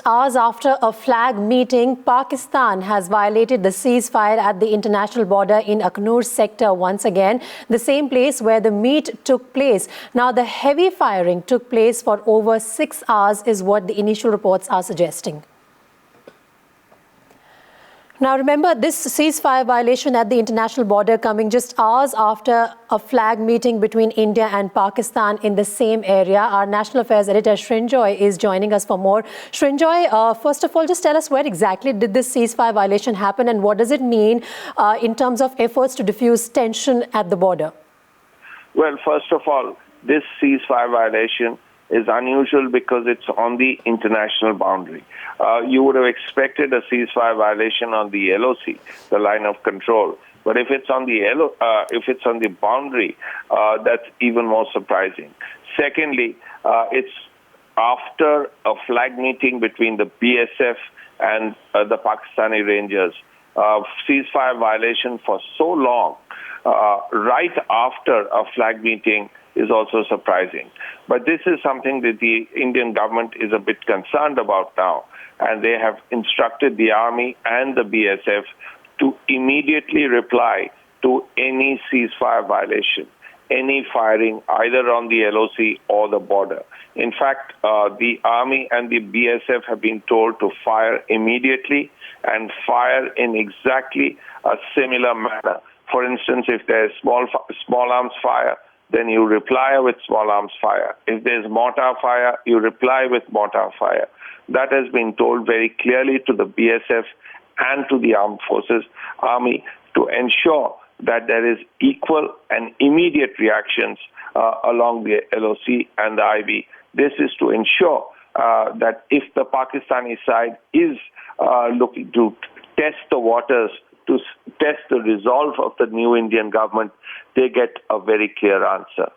hours after a flag meeting, Pakistan has violated the ceasefire at the international border in Akhnur sector once again, the same place where the meet took place. Now, the heavy firing took place for over 6 hours is what the initial reports are suggesting. Now, remember, this ceasefire violation at the international border coming just hours after a flag meeting between India and Pakistan in the same area. Our national affairs editor, Srinjoy, is joining us for more. Srinjoy, first of all, just tell us where exactly did this ceasefire violation happen and what does it mean in terms of efforts to diffuse tension at the border? Well, first of all, this ceasefire violation is unusual because it's on the international boundary. You would have expected a ceasefire violation on the LOC, the line of control. But if it's on the boundary, that's even more surprising. Secondly, it's after a flag meeting between the BSF and the Pakistani Rangers. Ceasefire violation for so long, right after a flag meeting, is also surprising. But this is something that the Indian government is a bit concerned about now, and they have instructed the army and the BSF to immediately reply to any ceasefire violation, any firing either on the LOC or the border. In fact, the army and the BSF have been told to fire immediately and fire in exactly a similar manner. For instance, if there is small arms fire, then you reply with small arms fire. If there's mortar fire, you reply with mortar fire. That has been told very clearly to the BSF and to the armed forces, army, to ensure that there is equal and immediate reactions along the LOC and the IB. This is to ensure that if the Pakistani side is looking to test the waters, to test the resolve of the new Indian government, they get a very clear answer.